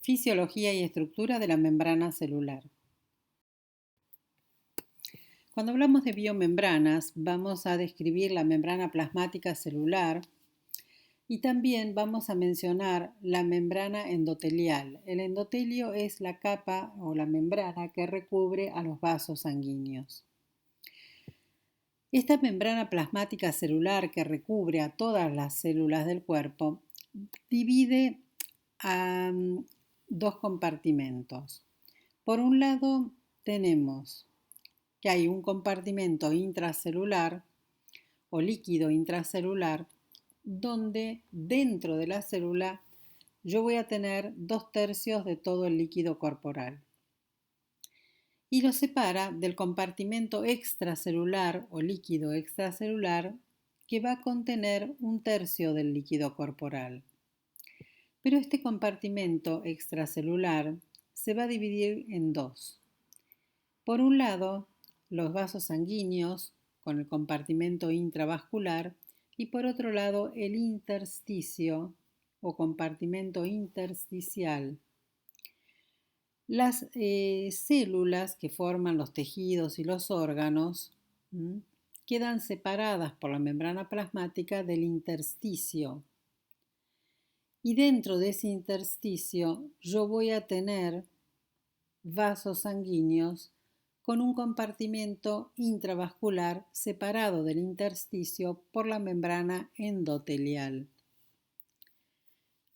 Fisiología y estructura de la membrana celular. Cuando hablamos de biomembranas, vamos a describir la membrana plasmática celular y también vamos a mencionar la membrana endotelial. El endotelio es la capa o la membrana que recubre a los vasos sanguíneos. Esta membrana plasmática celular que recubre a todas las células del cuerpo divide a dos compartimentos. Por un lado tenemos que hay un compartimento intracelular o líquido intracelular donde dentro de la célula yo voy a tener 2/3 de todo el líquido corporal. Y lo separa del compartimento extracelular o líquido extracelular que va a contener 1/3 del líquido corporal. Pero este compartimento extracelular se va a dividir en dos. Por un lado, los vasos sanguíneos con el compartimento intravascular y por otro lado el intersticio o compartimento intersticial. Las células que forman los tejidos y los órganos quedan separadas por la membrana plasmática del intersticio. Y dentro de ese intersticio yo voy a tener vasos sanguíneos con un compartimento intravascular separado del intersticio por la membrana endotelial.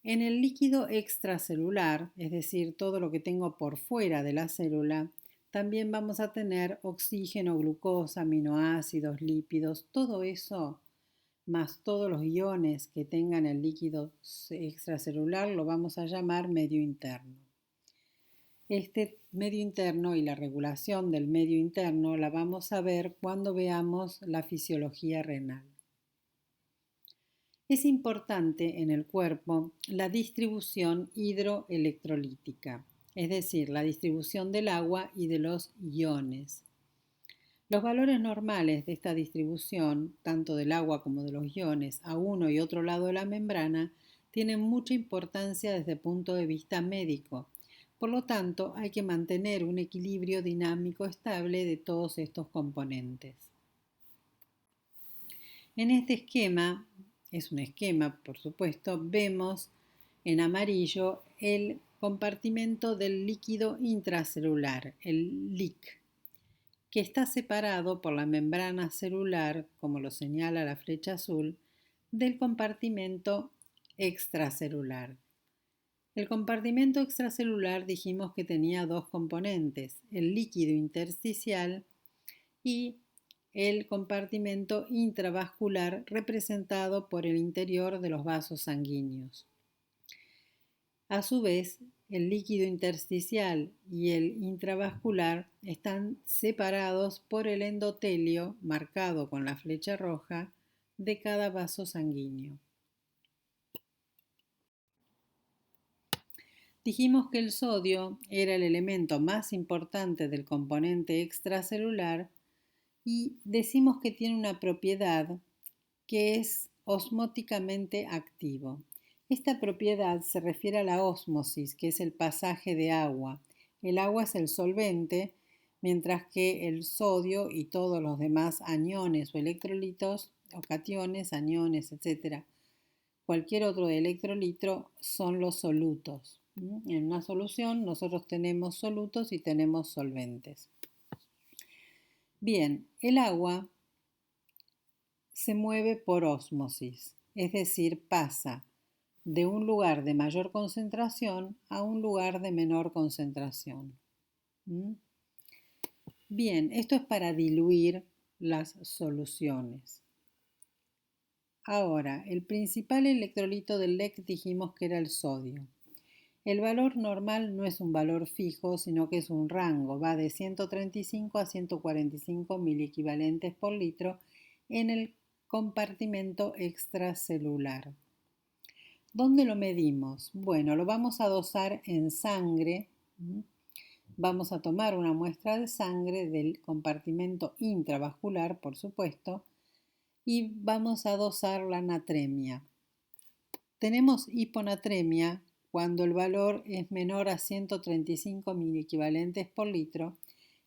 En el líquido extracelular, es decir, todo lo que tengo por fuera de la célula, también vamos a tener oxígeno, glucosa, aminoácidos, lípidos, todo eso, más todos los iones que tengan el líquido extracelular, lo vamos a llamar medio interno. Este medio interno y la regulación del medio interno la vamos a ver cuando veamos la fisiología renal. Es importante en el cuerpo la distribución hidroelectrolítica, es decir, la distribución del agua y de los iones. Los valores normales de esta distribución, tanto del agua como de los iones, a uno y otro lado de la membrana, tienen mucha importancia desde el punto de vista médico. Por lo tanto, hay que mantener un equilibrio dinámico estable de todos estos componentes. En este esquema, es un esquema por supuesto, vemos en amarillo el compartimento del líquido intracelular, el LIC, que está separado por la membrana celular, como lo señala la flecha azul, del compartimento extracelular. El compartimento extracelular dijimos que tenía dos componentes, el líquido intersticial y el compartimento intravascular representado por el interior de los vasos sanguíneos. A su vez, el líquido intersticial y el intravascular están separados por el endotelio, marcado con la flecha roja, de cada vaso sanguíneo. Dijimos que el sodio era el elemento más importante del componente extracelular y decimos que tiene una propiedad que es osmóticamente activo. Esta propiedad se refiere a la ósmosis, que es el pasaje de agua. El agua es el solvente, mientras que el sodio y todos los demás aniones o electrolitos, o cationes, aniones, etc., cualquier otro electrolito son los solutos. En una solución nosotros tenemos solutos y tenemos solventes. Bien, el agua se mueve por ósmosis, es decir, pasa de un lugar de mayor concentración a un lugar de menor concentración. Bien, esto es para diluir las soluciones. Ahora, el principal electrolito del LEC dijimos que era el sodio. El valor normal no es un valor fijo, sino que es un rango, va de 135 a 145 miliequivalentes por litro en el compartimento extracelular. ¿Dónde lo medimos? Bueno, lo vamos a dosar en sangre. Vamos a tomar una muestra de sangre del compartimento intravascular, por supuesto, y vamos a dosar la natremia. Tenemos hiponatremia cuando el valor es menor a 135 miliequivalentes por litro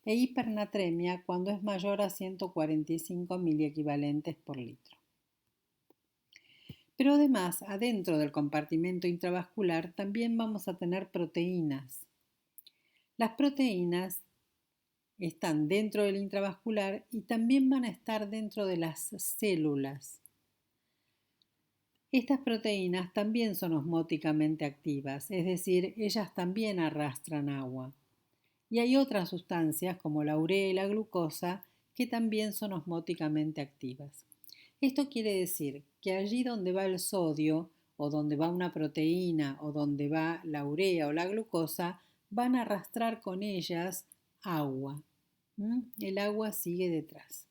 e hipernatremia cuando es mayor a 145 miliequivalentes por litro. Pero además, adentro del compartimento intravascular también vamos a tener proteínas. Las proteínas están dentro del intravascular y también van a estar dentro de las células. Estas proteínas también son osmóticamente activas, es decir, ellas también arrastran agua. Y hay otras sustancias como la urea y la glucosa que también son osmóticamente activas. Esto quiere decir que allí donde va el sodio o donde va una proteína o donde va la urea o la glucosa, van a arrastrar con ellas agua. El agua sigue detrás.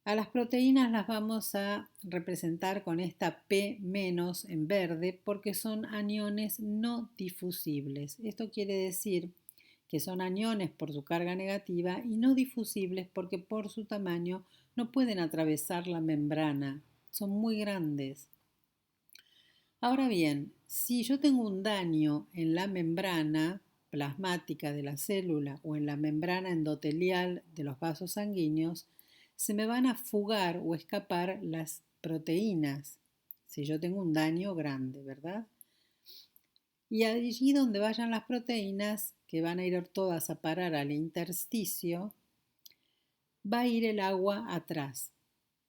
A las proteínas las vamos a representar con esta P- en verde porque son aniones no difusibles. Esto quiere decir que son aniones por su carga negativa y no difusibles porque por su tamaño no pueden atravesar la membrana. Son muy grandes. Ahora bien, si yo tengo un daño en la membrana plasmática de la célula o en la membrana endotelial de los vasos sanguíneos, se me van a fugar o escapar las proteínas, si yo tengo un daño grande, ¿verdad? Y allí donde vayan las proteínas, que van a ir todas a parar al intersticio, va a ir el agua atrás,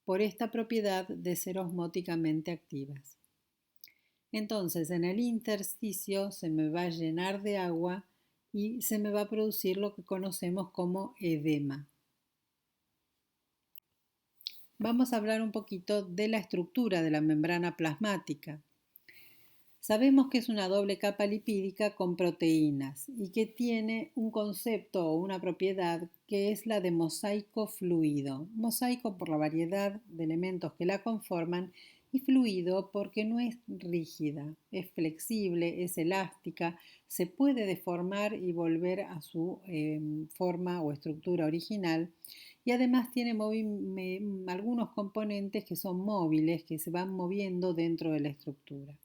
por esta propiedad de ser osmóticamente activas. Entonces, en el intersticio se me va a llenar de agua y se me va a producir lo que conocemos como edema. Vamos a hablar un poquito de la estructura de la membrana plasmática. Sabemos que es una doble capa lipídica con proteínas y que tiene un concepto o una propiedad que es la de mosaico fluido. Mosaico por la variedad de elementos que la conforman y fluido porque no es rígida, es flexible, es elástica, se puede deformar y volver a su forma o estructura original y además tiene algunos componentes que son móviles, que se van moviendo dentro de la estructura.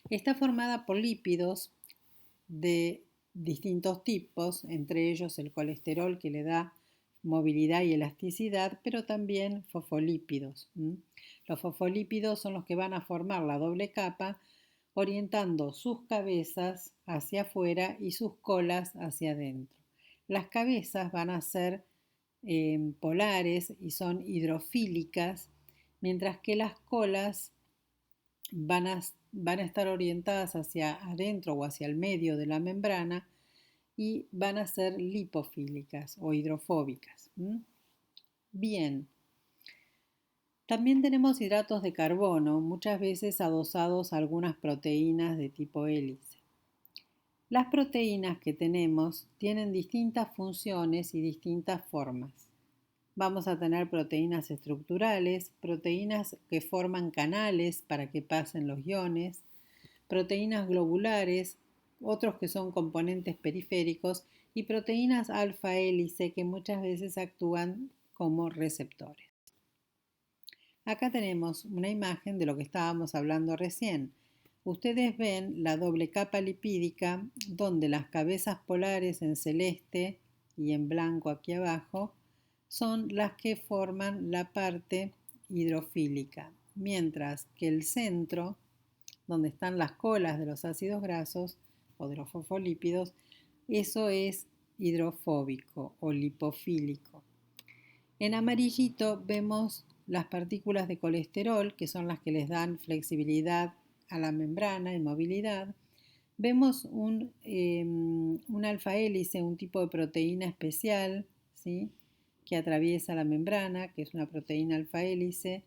Está formada por lípidos de distintos tipos, entre ellos el colesterol que le da movilidad y elasticidad, pero también fosfolípidos. Los fosfolípidos son los que van a formar la doble capa, orientando sus cabezas hacia afuera y sus colas hacia adentro. Las cabezas van a ser polares y son hidrofílicas, mientras que las colas van a estar orientadas hacia adentro o hacia el medio de la membrana y van a ser lipofílicas o hidrofóbicas. Bien. También tenemos hidratos de carbono, muchas veces adosados a algunas proteínas de tipo hélice. Las proteínas que tenemos tienen distintas funciones y distintas formas. Vamos a tener proteínas estructurales, proteínas que forman canales para que pasen los iones, proteínas globulares, otros que son componentes periféricos y proteínas alfa hélice que muchas veces actúan como receptores. Acá tenemos una imagen de lo que estábamos hablando recién. Ustedes ven la doble capa lipídica donde las cabezas polares en celeste y en blanco aquí abajo son las que forman la parte hidrofílica, mientras que el centro, donde están las colas de los ácidos grasos o de los fosfolípidos, eso es hidrofóbico o lipofílico. En amarillito vemos las partículas de colesterol, que son las que les dan flexibilidad a la membrana y movilidad. Vemos un alfa hélice, un tipo de proteína especial, ¿sí?, que atraviesa la membrana, que es una proteína alfa hélice,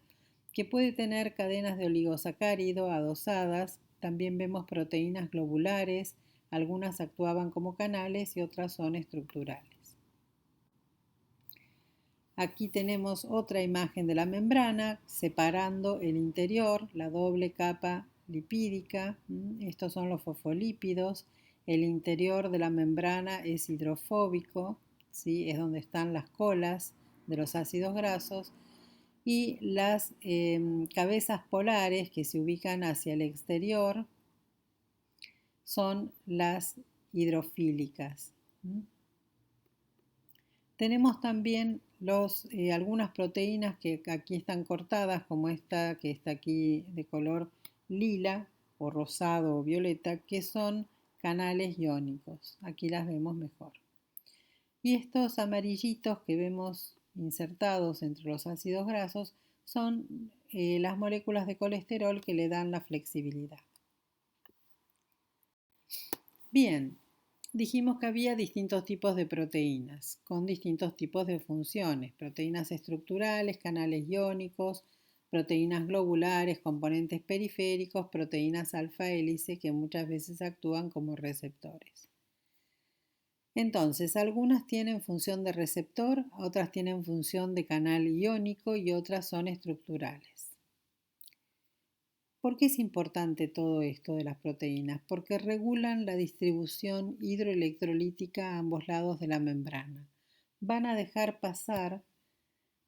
que puede tener cadenas de oligosacárido adosadas. También vemos proteínas globulares, algunas actuaban como canales y otras son estructurales. Aquí tenemos otra imagen de la membrana separando el interior, la doble capa lipídica. Estos son los fosfolípidos. El interior de la membrana es hidrofóbico, ¿sí?, es donde están las colas de los ácidos grasos. Y las cabezas polares que se ubican hacia el exterior son las hidrofílicas. Tenemos también algunas proteínas que aquí están cortadas, como esta que está aquí de color lila o rosado o violeta, que son canales iónicos. Aquí las vemos mejor. Y estos amarillitos que vemos insertados entre los ácidos grasos son las moléculas de colesterol que le dan la flexibilidad. Bien, dijimos que había distintos tipos de proteínas con distintos tipos de funciones: proteínas estructurales, canales iónicos, proteínas globulares, componentes periféricos, proteínas alfa hélice que muchas veces actúan como receptores. Entonces, algunas tienen función de receptor, otras tienen función de canal iónico y otras son estructurales. ¿Por qué es importante todo esto de las proteínas? Porque regulan la distribución hidroelectrolítica a ambos lados de la membrana. Van a dejar pasar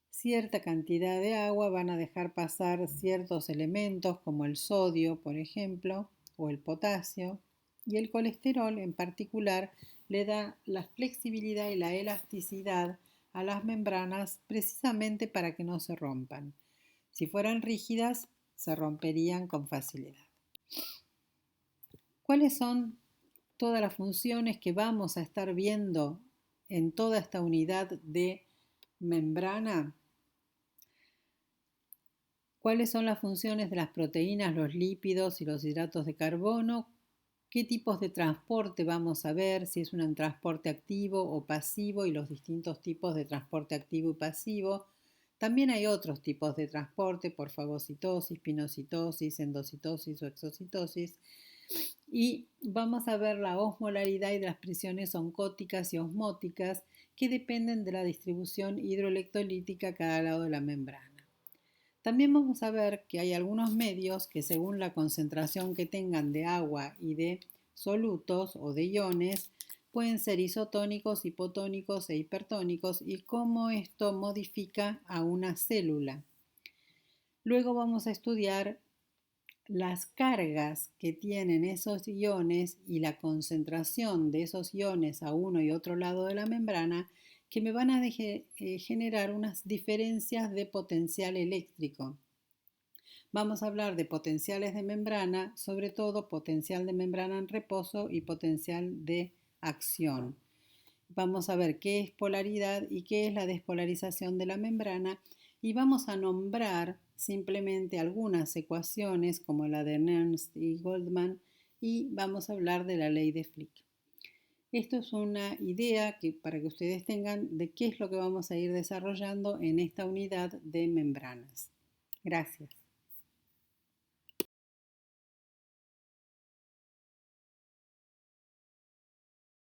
cierta cantidad de agua, van a dejar pasar ciertos elementos como el sodio, por ejemplo, o el potasio, y el colesterol en particular le da la flexibilidad y la elasticidad a las membranas precisamente para que no se rompan. Si fueran rígidas, se romperían con facilidad. ¿Cuáles son todas las funciones que vamos a estar viendo en toda esta unidad de membrana? ¿Cuáles son las funciones de las proteínas, los lípidos y los hidratos de carbono? ¿Qué tipos de transporte vamos a ver? Si es un transporte activo o pasivo y los distintos tipos de transporte activo y pasivo. También hay otros tipos de transporte por fagocitosis, pinocitosis, endocitosis o exocitosis. Y vamos a ver la osmolaridad y de las presiones oncóticas y osmóticas que dependen de la distribución hidroelectrolítica a cada lado de la membrana. También vamos a ver que hay algunos medios que según la concentración que tengan de agua y de solutos o de iones pueden ser isotónicos, hipotónicos e hipertónicos y cómo esto modifica a una célula. Luego vamos a estudiar las cargas que tienen esos iones y la concentración de esos iones a uno y otro lado de la membrana que me van a generar unas diferencias de potencial eléctrico. Vamos a hablar de potenciales de membrana, sobre todo potencial de membrana en reposo y potencial de acción. Vamos a ver qué es polaridad y qué es la despolarización de la membrana y vamos a nombrar simplemente algunas ecuaciones como la de Nernst y Goldman y vamos a hablar de la ley de Fick. Esto es una idea para que ustedes tengan de qué es lo que vamos a ir desarrollando en esta unidad de membranas. Gracias.